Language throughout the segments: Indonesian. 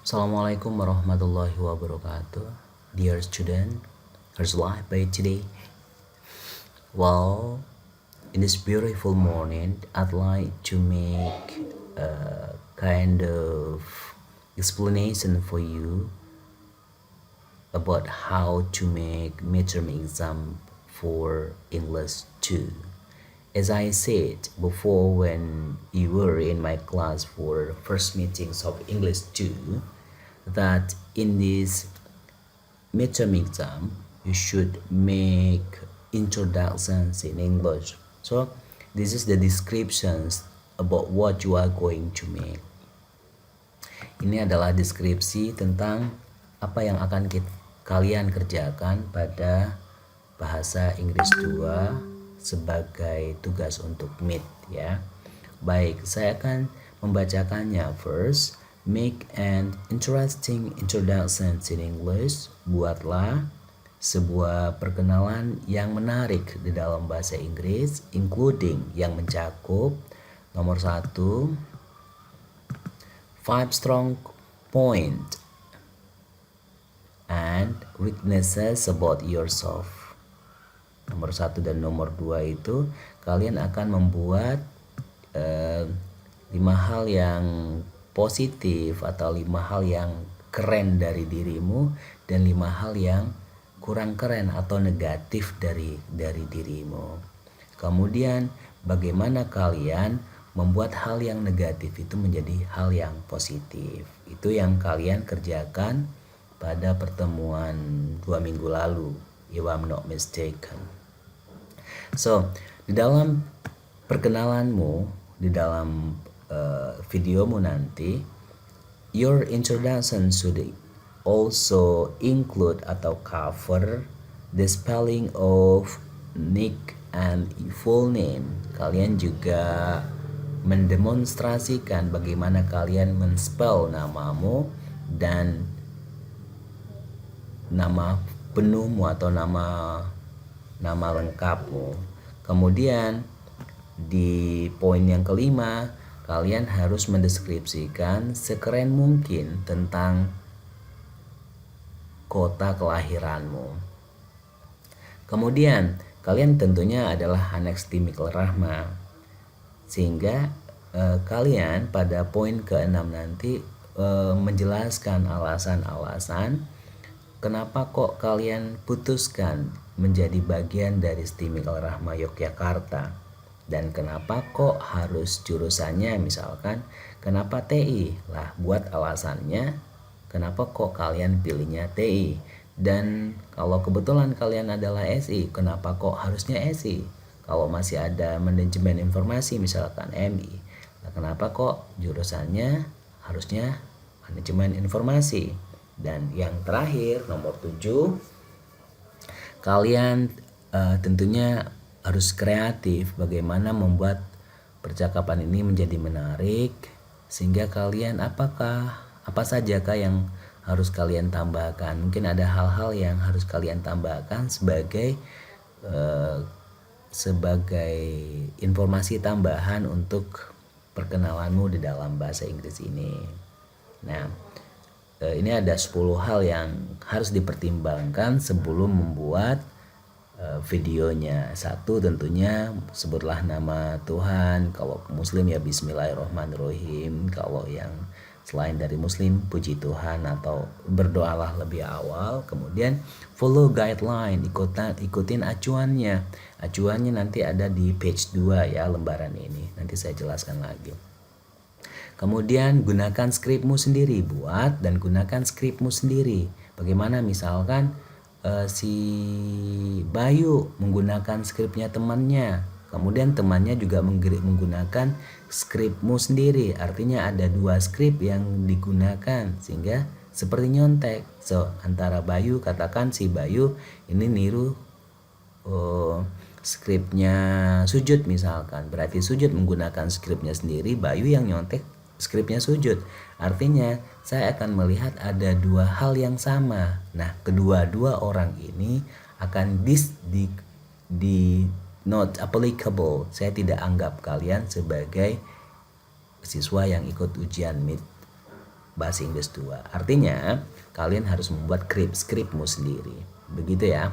Assalamualaikum warahmatullahi wabarakatuh. Dear student, how's life by today? Well, in this beautiful morning, I'd like to make a kind of explanation for you about how to make midterm exam for English 2. As I said before, when you were in my class for first meetings of English 2, that in this midterm exam you should make introductions in English. So this is the descriptions about what you are going to make. Ini adalah deskripsi tentang apa yang akan kalian kerjakan pada bahasa Inggris 2 sebagai tugas untuk mid ya. Baik, saya akan membacakannya. First, make an interesting introduction in English. Buatlah sebuah perkenalan yang menarik di dalam bahasa Inggris, including yang mencakup nomor 1, 5 strong point and weaknesses about yourself. Nomor 1 dan nomor 2 itu kalian akan membuat 5 hal yang positif atau 5 hal yang keren dari dirimu dan 5 hal yang kurang keren atau negatif dari dirimu. Kemudian bagaimana kalian membuat hal yang negatif itu menjadi hal yang positif. Itu yang kalian kerjakan pada pertemuan 2 minggu lalu, if I'm not mistaken. So, di dalam perkenalanmu, di dalam videomu nanti, your introduction should also include atau cover the spelling of nick and full name. Kalian juga mendemonstrasikan bagaimana kalian men-spell namamu dan nama penuhmu atau nama lengkapmu. Kemudian di poin yang kelima, kalian harus mendeskripsikan sekeren mungkin tentang kota kelahiranmu. Kemudian kalian tentunya adalah anak Istimikal Rahma, sehingga kalian pada poin ke-6 nanti menjelaskan alasan-alasan kenapa kok kalian putuskan menjadi bagian dari Istimikal Rahma Yogyakarta. Dan kenapa kok harus jurusannya, misalkan kenapa TI? Lah, buat alasannya kenapa kok kalian pilihnya TI. Dan kalau kebetulan kalian adalah SI, kenapa kok harusnya SI? Kalau masih ada manajemen informasi misalkan MI, nah kenapa kok jurusannya harusnya manajemen informasi? Dan yang terakhir nomor 7, kalian tentunya harus kreatif bagaimana membuat percakapan ini menjadi menarik, sehingga kalian apa sajakah yang harus kalian tambahkan. Mungkin ada hal-hal yang harus kalian tambahkan sebagai informasi tambahan untuk perkenalanmu di dalam bahasa Inggris ini. Nah, ini ada 10 hal yang harus dipertimbangkan sebelum membuat videonya. 1, tentunya sebutlah nama Tuhan. Kalau Muslim ya Bismillahirrohmanirrohim. Kalau yang selain dari Muslim, puji Tuhan atau berdoalah lebih awal. Kemudian follow guideline, ikutin acuannya. Acuannya nanti ada di page 2 ya, lembaran ini. Nanti saya jelaskan lagi. Kemudian gunakan skripmu sendiri, buat dan gunakan skripmu sendiri. Bagaimana misalkan si Bayu menggunakan skripnya temannya, kemudian temannya juga menggunakan skripmu sendiri. Artinya ada 2 skrip yang digunakan sehingga seperti nyontek. So, antara Bayu, katakan si Bayu ini niru skripnya Sujud misalkan, berarti Sujud menggunakan skripnya sendiri, Bayu yang nyontek skripnya Sujud. Artinya saya akan melihat ada 2 hal yang sama. Nah, kedua-dua orang ini akan not applicable. Saya tidak anggap kalian sebagai siswa yang ikut ujian mid Bahasa Inggris 2. Artinya kalian harus membuat skripmu sendiri. Begitu ya.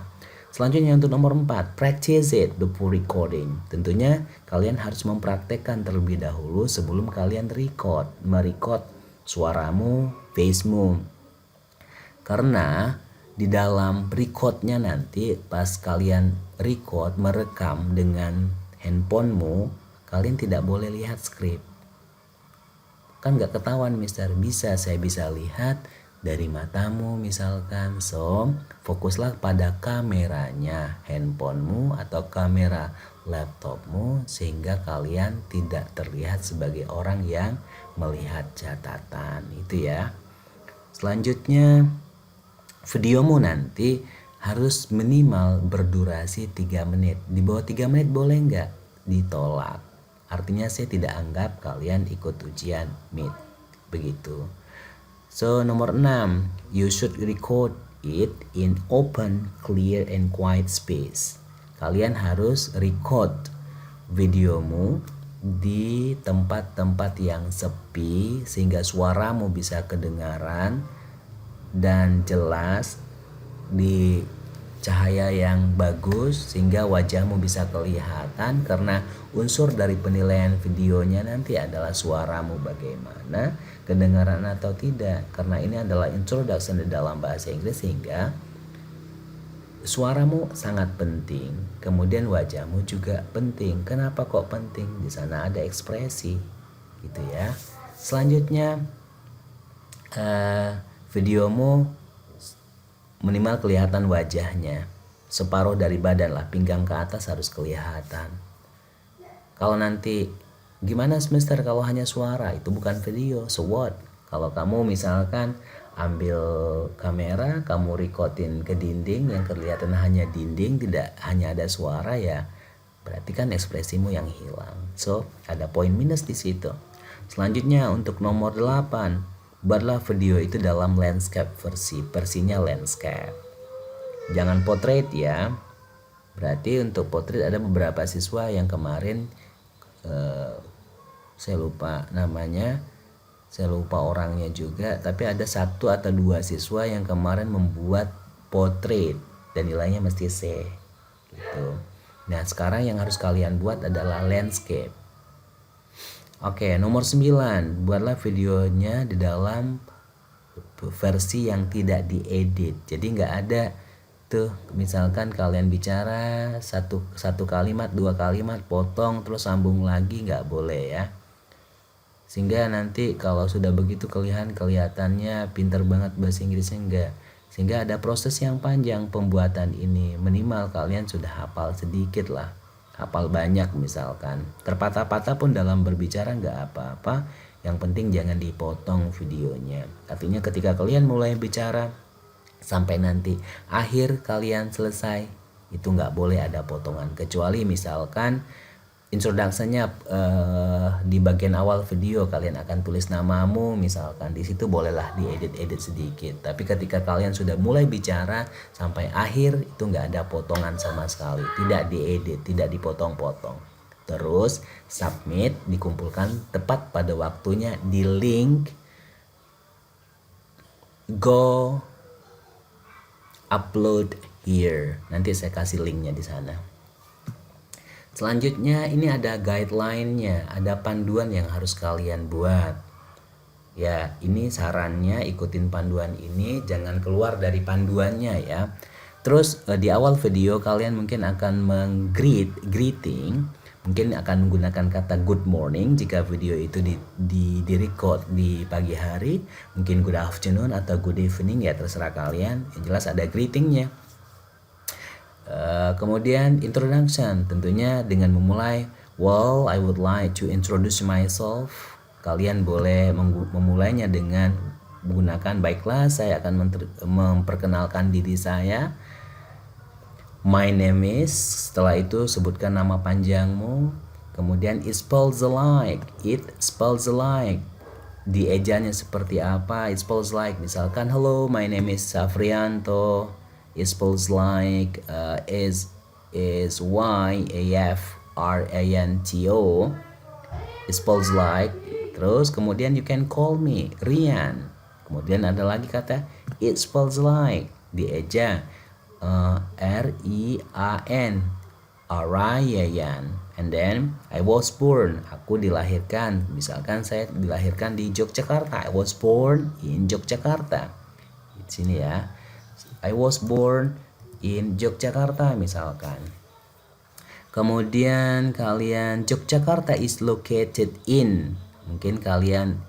Selanjutnya untuk nomor 4, practice it before recording. Tentunya kalian harus mempraktekkan terlebih dahulu sebelum kalian merecord suaramu, voice-mu. Karena di dalam recordnya nanti pas kalian merekam dengan handphonemu, kalian tidak boleh lihat skrip. Kan gak ketahuan mister, saya bisa lihat dari matamu misalkan. So fokuslah pada kameranya handphonemu atau kamera laptopmu sehingga kalian tidak terlihat sebagai orang yang melihat catatan itu ya. Selanjutnya videomu nanti harus minimal berdurasi 3 menit. Di bawah 3 menit boleh nggak? Ditolak. Artinya saya tidak anggap kalian ikut ujian MIT. Begitu. So nomor 6, you should record it in open, clear, and quiet space. Kalian harus record videomu di tempat-tempat yang sepi sehingga suaramu bisa kedengaran dan jelas, di cahaya yang bagus sehingga wajahmu bisa kelihatan, karena unsur dari penilaian videonya nanti adalah suaramu bagaimana, kedengaran atau tidak, karena ini adalah introduction di dalam bahasa Inggris sehingga suaramu sangat penting, kemudian wajahmu juga penting. Kenapa kok penting? Di sana ada ekspresi gitu ya. Selanjutnya videomu minimal kelihatan wajahnya, separuh dari badan lah, pinggang ke atas harus kelihatan. Kalau nanti gimana semester kalau hanya suara, itu bukan video, so what? Kalau kamu misalkan ambil kamera, kamu recordin ke dinding yang kelihatan hanya dinding, tidak hanya ada suara, ya berarti kan ekspresimu yang hilang. So ada poin minus di situ. Selanjutnya untuk nomor 8, buatlah video itu dalam landscape versinya landscape. Jangan portrait ya. Berarti untuk portrait ada beberapa siswa yang kemarin saya lupa namanya, saya lupa orangnya juga, tapi ada 1 atau 2 siswa yang kemarin membuat portrait dan nilainya mesti C gitu. Nah sekarang yang harus kalian buat adalah landscape. Oke, nomor 9, buatlah videonya di dalam versi yang tidak diedit. Jadi nggak ada tuh misalkan kalian bicara satu kalimat, 2 kalimat, potong terus sambung lagi, nggak boleh ya. Sehingga nanti kalau sudah begitu kelihatannya pinter banget bahasa Inggrisnya, enggak. Sehingga ada proses yang panjang pembuatan ini. Minimal kalian sudah hafal sedikit lah. Hafal banyak misalkan, terpatah-patah pun dalam berbicara nggak apa-apa, yang penting jangan dipotong videonya. Artinya ketika kalian mulai bicara sampai nanti akhir kalian selesai, itu nggak boleh ada potongan, kecuali misalkan introduction-nya di bagian awal video kalian akan tulis namamu misalkan, di situ bolehlah diedit sedikit. Tapi ketika kalian sudah mulai bicara sampai akhir itu nggak ada potongan sama sekali, tidak diedit, tidak dipotong-potong. Terus submit, dikumpulkan tepat pada waktunya di link go upload here. Nanti saya kasih linknya di sana. Selanjutnya ini ada guideline-nya, ada panduan yang harus kalian buat. Ya, ini sarannya ikutin panduan ini, jangan keluar dari panduannya ya. Terus di awal video kalian mungkin akan greeting, mungkin akan menggunakan kata good morning jika video itu di record di pagi hari, mungkin good afternoon atau good evening ya, terserah kalian. Yang jelas ada greetingnya. Kemudian introduction, tentunya dengan memulai, well, I would like to introduce myself. Kalian boleh memulainya dengan menggunakan, baiklah saya akan memperkenalkan diri saya, my name is, setelah itu sebutkan nama panjangmu, kemudian it spells like, diejanya seperti apa, it spells like, misalkan hello, my name is Safrianto. It spells like is YAFRANTO. It spells like. Terus kemudian you can call me Rian. Kemudian ada lagi kata it spells like, dieja, R-I-A-N, Ryan. And then I was born, aku dilahirkan. Misalkan saya dilahirkan di Yogyakarta, I was born in Yogyakarta. Di sini ya, I was born in Yogyakarta misalkan. Kemudian kalian, Yogyakarta is located in, mungkin kalian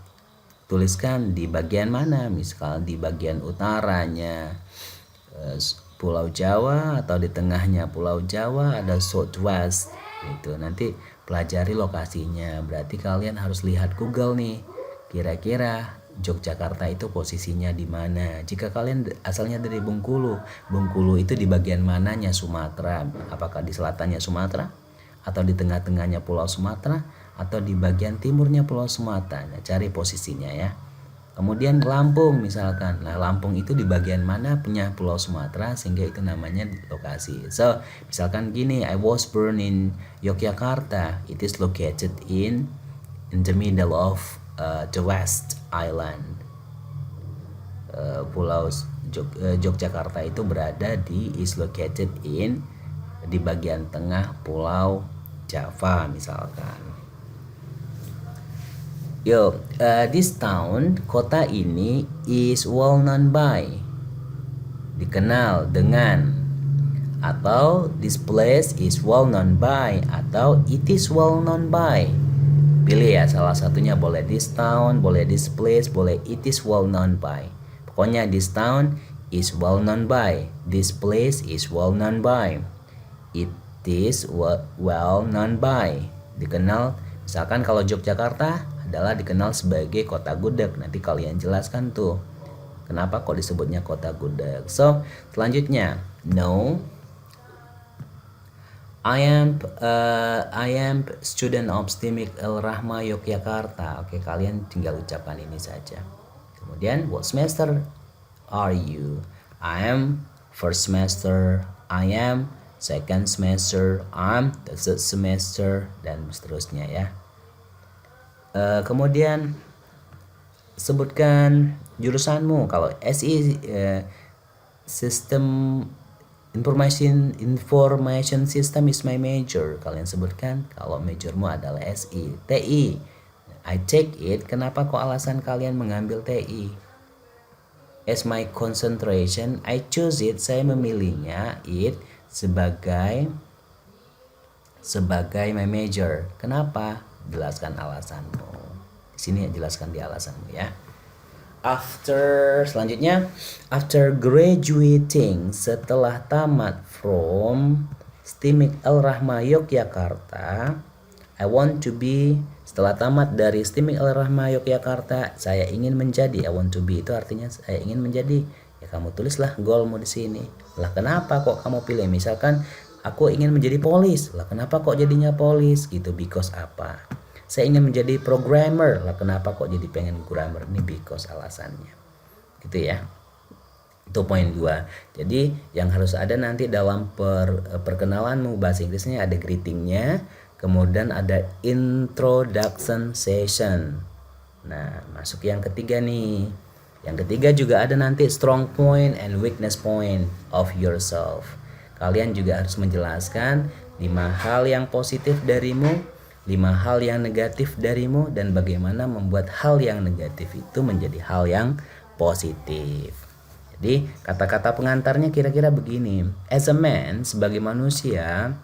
tuliskan di bagian mana, misal di bagian utaranya Pulau Jawa, atau di tengahnya Pulau Jawa ada Southwest. Itu nanti pelajari lokasinya. Berarti kalian harus lihat Google nih, kira-kira Yogyakarta itu posisinya di mana. Jika kalian asalnya dari Bengkulu, Bengkulu itu di bagian mananya Sumatera? Apakah di selatannya Sumatera, atau di tengah-tengahnya Pulau Sumatera, atau di bagian timurnya Pulau Sumatera? Nah, cari posisinya ya. Kemudian Lampung misalkan. Nah, Lampung itu di bagian mana punya Pulau Sumatera, sehingga itu namanya lokasi. So, misalkan gini, I was born in Yogyakarta. It is located in the middle of the West Island. Pulau Yogyakarta itu berada is located in, di bagian tengah Pulau Jawa misalkan. This town, kota ini, is well known by, dikenal dengan, atau this place is well known by, atau it is well known by. Pilih ya, salah satunya. Boleh this town, boleh this place, boleh it is well known by. Pokoknya this town is well known by, this place is well known by, it is well known by, dikenal. Misalkan kalau Yogyakarta adalah dikenal sebagai kota gudeg. Nanti kalian jelaskan tuh kenapa kok disebutnya kota gudeg. So, selanjutnya, no, I am student of STIMIK Al Rahma Yogyakarta. Oke, kalian tinggal ucapkan ini saja. Kemudian, what semester are you? I am first semester, I am second semester, I'm the third semester, dan seterusnya ya. Kemudian sebutkan jurusanmu. Kalau SI, System Information System is my major. Kalian sebutkan kalau majormu adalah SI. TI, I take it. Kenapa kok alasan kalian mengambil TI? As my concentration, I choose it. Saya memilihnya, it, sebagai my major. Kenapa? Jelaskan alasanmu. Di sini jelaskan di alasanmu ya. Selanjutnya, after graduating, setelah tamat from STIMIK Al Rahma Yogyakarta, I want to be, setelah tamat dari STIMIK Al Rahma Yogyakarta, saya ingin menjadi. I want to be itu artinya saya ingin menjadi. Ya kamu tulislah goalmu di sini. Lah kenapa kok kamu pilih? Misalkan aku ingin menjadi polis. Lah kenapa kok jadinya polis? Gitu, because apa? Saya ingin menjadi programmer. Lah kenapa kok jadi pengen programmer? Ini because alasannya. Gitu ya. Itu poin 2. Jadi yang harus ada nanti dalam perkenalanmu bahasa Inggrisnya ada greetingnya, kemudian ada introduction session. Nah, masuk yang ketiga nih. Yang ketiga juga ada nanti strong point and weakness point of yourself. Kalian juga harus menjelaskan 5 hal yang positif darimu, 5 hal yang negatif darimu, dan bagaimana membuat hal yang negatif itu menjadi hal yang positif. Jadi kata-kata pengantarnya kira-kira begini. As a man, sebagai manusia,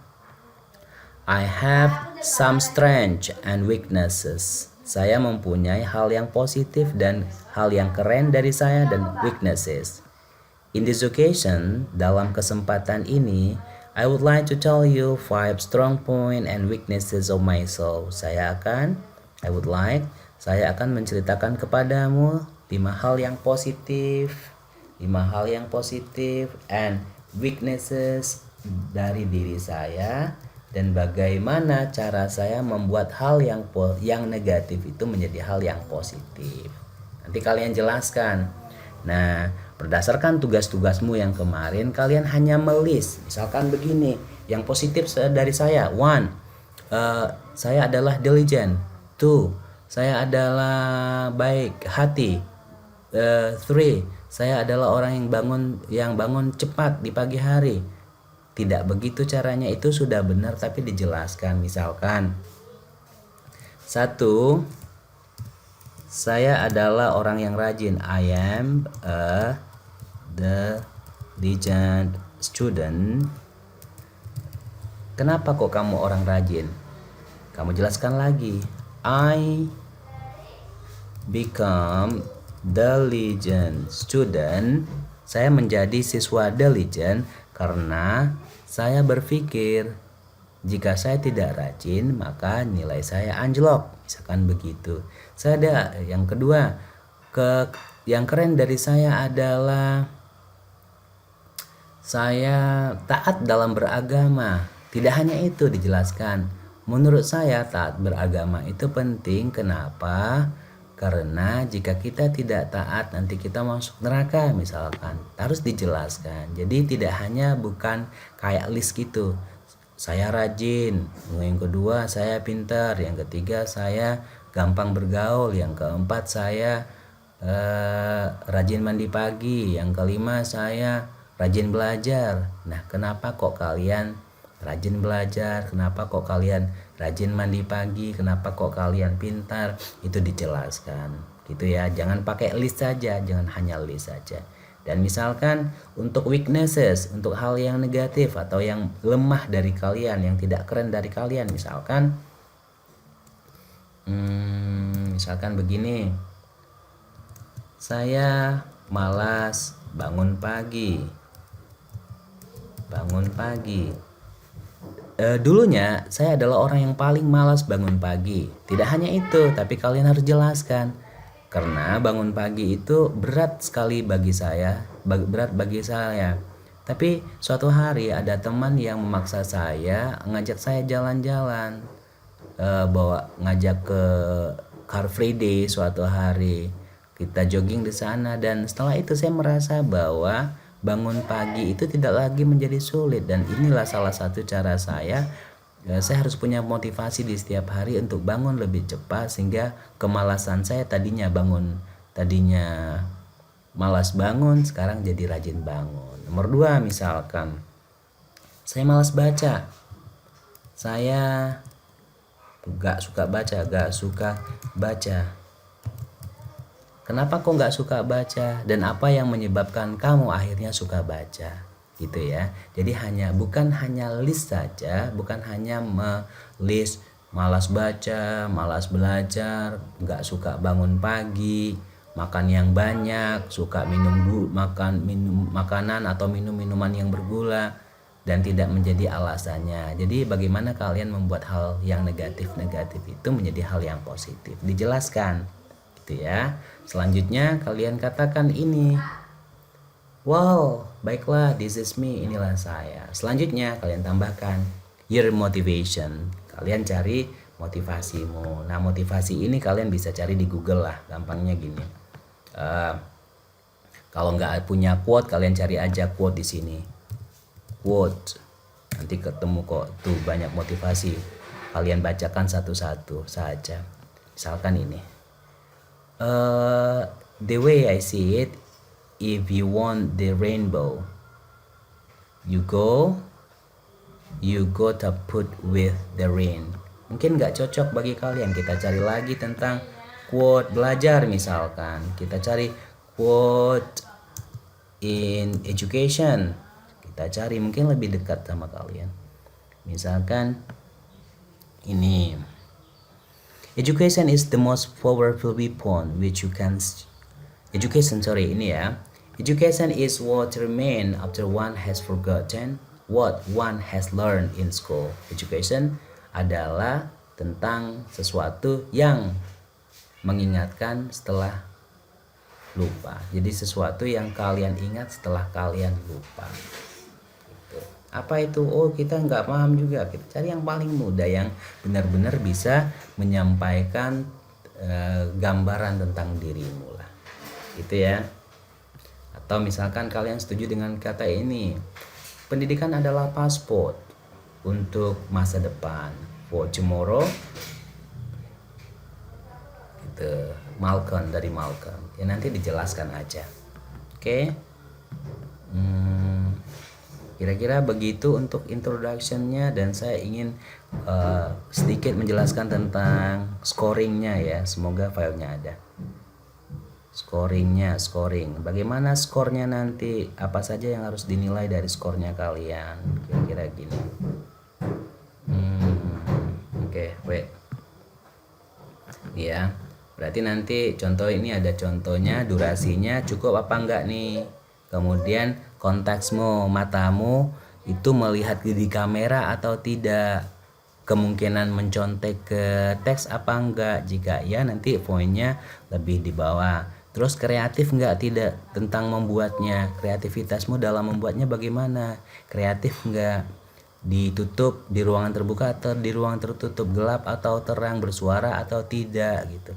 I have some strengths and weaknesses. Saya mempunyai hal yang positif dan hal yang keren dari saya, dan weaknesses. In this occasion, dalam kesempatan ini, I would like to tell you 5 strong point and weaknesses of myself. Saya akan menceritakan kepadamu 5 hal yang positif, 5 hal yang positif and weaknesses dari diri saya, dan bagaimana cara saya membuat hal yang negatif itu menjadi hal yang positif. Nanti kalian jelaskan. Nah, berdasarkan tugas-tugasmu yang kemarin, kalian hanya melis. Misalkan begini, yang positif dari saya. 1, saya adalah diligent. 2, saya adalah baik hati. three, saya adalah orang yang bangun cepat di pagi hari. Tidak begitu caranya, itu sudah benar tapi dijelaskan. Misalkan, satu, saya adalah orang yang rajin. I am a diligent student. Kenapa kok kamu orang rajin? Kamu jelaskan lagi. I become diligent student. Saya menjadi siswa diligent karena saya berpikir jika saya tidak rajin maka nilai saya anjlok. Misalkan begitu. Saya ada yang kedua. Yang keren dari saya adalah saya taat dalam beragama. Tidak hanya itu dijelaskan. Menurut saya taat beragama itu penting. Kenapa? Karena jika kita tidak taat nanti kita masuk neraka misalkan. Harus dijelaskan. Jadi tidak hanya bukan kayak list gitu. Saya rajin. Yang kedua saya pintar. Yang ketiga saya gampang bergaul. Yang keempat saya rajin mandi pagi. Yang kelima saya rajin belajar. Nah, kenapa kok kalian rajin belajar? Kenapa kok kalian rajin mandi pagi? Kenapa kok kalian pintar? Itu dijelaskan gitu ya. Jangan pakai list saja, jangan hanya list saja. Dan misalkan untuk weaknesses, untuk hal yang negatif atau yang lemah dari kalian, yang tidak keren dari kalian, misalkan begini, saya malas bangun pagi. Dulunya saya adalah orang yang paling malas bangun pagi. Tidak hanya itu, tapi kalian harus jelaskan. Karena bangun pagi itu berat sekali bagi saya, berat bagi saya. Tapi suatu hari ada teman yang memaksa saya, ngajak saya jalan-jalan, ngajak ke Car Free Day suatu hari. Kita jogging di sana dan setelah itu saya merasa bahwa bangun pagi itu tidak lagi menjadi sulit. Dan inilah salah satu cara saya harus punya motivasi di setiap hari untuk bangun lebih cepat, sehingga kemalasan saya tadinya malas bangun sekarang jadi rajin bangun. Nomor 2, misalkan saya malas baca. Saya gak suka baca. Kenapa kok gak suka baca? Dan apa yang menyebabkan kamu akhirnya suka baca? Gitu ya. Jadi bukan hanya list saja, bukan hanya list malas baca, malas belajar, gak suka bangun pagi, makan yang banyak, suka minum makanan atau minum minuman yang bergula, dan tidak menjadi alasannya. Jadi bagaimana kalian membuat hal yang negatif itu menjadi hal yang positif? Dijelaskan gitu ya. Selanjutnya kalian katakan ini. Wow, baiklah, this is me, inilah saya. Selanjutnya kalian tambahkan your motivation. Kalian cari motivasimu. Nah, motivasi ini kalian bisa cari di Google lah, gampangnya gini. Kalau nggak punya quote, kalian cari aja quote di sini. Quote, nanti ketemu kok tuh banyak motivasi. Kalian bacakan satu-satu saja. Misalkan ini. The way I see it, if you want the rainbow, you go to put with the rain. Mungkin gak cocok bagi kalian. Kita cari lagi tentang quote belajar. Misalkan kita cari quote in education. Kita cari mungkin lebih dekat sama kalian. Misalkan ini, education is the most powerful weapon which you can. Education is what remains after one has forgotten what one has learned in school. Education adalah tentang sesuatu yang mengingatkan setelah lupa. Jadi sesuatu yang kalian ingat setelah kalian lupa. Gitu. Apa itu? Oh, kita nggak paham juga. Kita cari yang paling mudah, yang benar-benar bisa menyampaikan gambaran tentang dirimu lah. Gitu ya. Atau misalkan kalian setuju dengan kata ini, pendidikan adalah paspor untuk masa depan, for tomorrow. Gitu. Malcolm, dari Malcolm. Ya nanti dijelaskan aja. Oke. Kira-kira begitu untuk introductionnya, dan saya ingin sedikit menjelaskan tentang scoringnya ya. Semoga filenya ada. Scoring. Bagaimana skornya nanti? Apa saja yang harus dinilai dari skornya kalian? Kira-kira gini. Oke, wait. Ya, berarti nanti contoh ini ada contohnya, durasinya cukup apa enggak nih? Kemudian konteksmu, matamu itu melihat di kamera atau tidak? Kemungkinan mencontek ke teks apa enggak? Jika ya, nanti poinnya lebih di bawah. Terus kreatif enggak? Tidak, tentang membuatnya. Kreativitasmu dalam membuatnya bagaimana? Kreatif enggak? Ditutup di ruangan terbuka atau di ruangan tertutup, gelap atau terang, bersuara atau tidak gitu.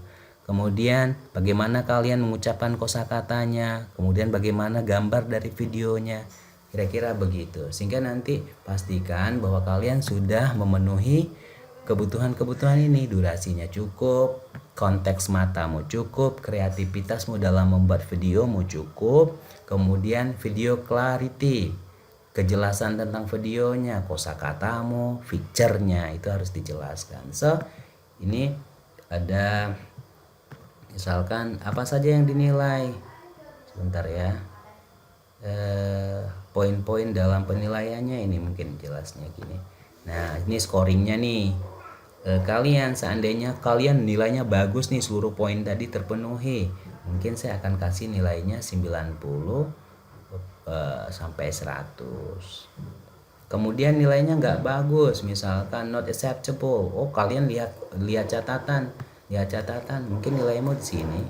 Kemudian bagaimana kalian mengucapkan kosakatanya, kemudian bagaimana gambar dari videonya, kira-kira begitu. Sehingga nanti pastikan bahwa kalian sudah memenuhi kebutuhan-kebutuhan ini. Durasinya cukup, konteks matamu cukup, kreativitasmu dalam membuat videomu cukup, kemudian video clarity, kejelasan tentang videonya, kosakatamu, feature-nya itu harus dijelaskan. So, ini ada misalkan apa saja yang dinilai. Sebentar ya. Poin-poin dalam penilaiannya ini mungkin jelasnya gini. Nah, ini scoringnya nih. Kalian seandainya kalian nilainya bagus nih, seluruh poin tadi terpenuhi, mungkin saya akan kasih nilainya 90 sampai 100. Kemudian nilainya nggak bagus, misalkan not acceptable. Oh, kalian lihat catatan, mungkin nilaimu di sini.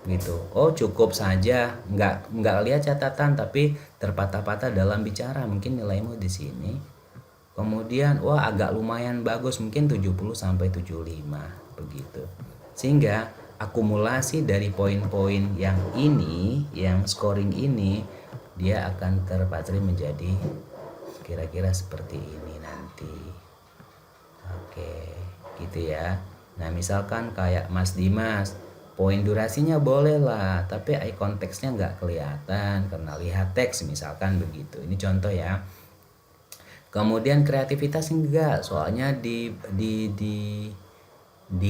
Gitu. Oh, cukup saja, nggak lihat catatan tapi terpatah-patah dalam bicara, mungkin nilaimu di sini. Kemudian wah agak lumayan bagus, mungkin 70 sampai 75 begitu. Sehingga akumulasi dari poin-poin yang ini, yang scoring ini, dia akan terpatri menjadi kira-kira seperti ini nanti. Oke, gitu ya. Nah, misalkan kayak Mas Dimas, poin durasinya boleh lah, tapi eye context-nya nggak kelihatan karena lihat teks, misalkan begitu. Ini contoh ya. Kemudian kreativitas enggak, soalnya di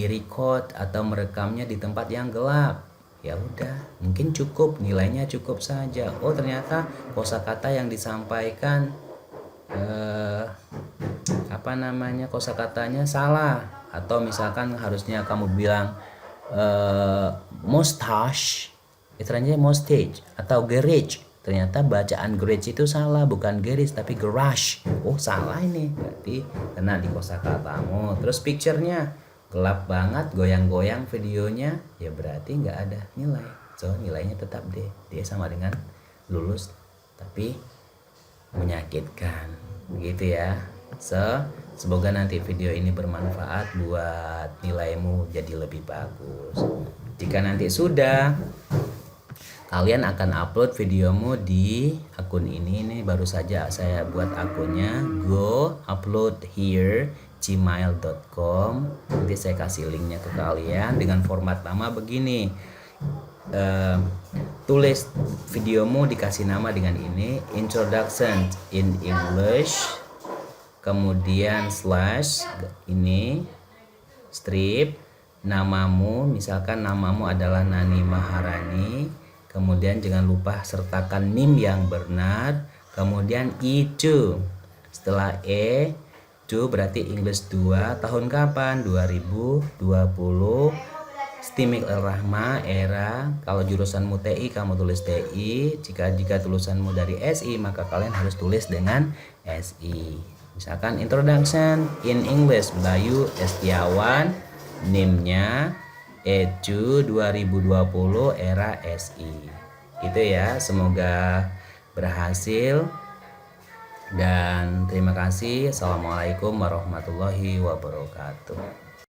record atau merekamnya di tempat yang gelap. Ya udah, mungkin cukup, nilainya cukup saja. Oh, ternyata kosakata yang disampaikan kosakatanya salah, atau misalkan harusnya kamu bilang mustache, ternyata mustache, atau garage, ternyata bacaan garage itu salah, bukan garage tapi garage. Oh, salah ini, berarti kena di kosakatamu. Terus picture-nya gelap banget, goyang-goyang videonya, ya berarti nggak ada nilai. So, nilainya tetap D. D sama dengan lulus tapi menyakitkan, begitu ya. So, semoga nanti video ini bermanfaat buat nilaimu jadi lebih bagus. Jika nanti sudah, kalian akan upload videomu di akun ini baru saja saya buat akunnya. Go upload here gmail.com. Nanti saya kasih linknya ke kalian dengan format nama begini. Tulis videomu, dikasih nama dengan ini, introduction in English, kemudian slash ini strip, namamu, misalkan namamu adalah Nani Maharani, kemudian jangan lupa sertakan NIM yang benar, kemudian I2, setelah E 2 berarti English 2, tahun kapan? 2020, Stimik Rahma era. Kalau jurusanmu TI kamu tulis TI, jika tulisanmu dari SI maka kalian harus tulis dengan SI. Misalkan introduction in English, Bayu Estiawan, NIM-nya E2 2020 era SI. Gitu ya, semoga berhasil. Dan terima kasih. Assalamualaikum warahmatullahi wabarakatuh.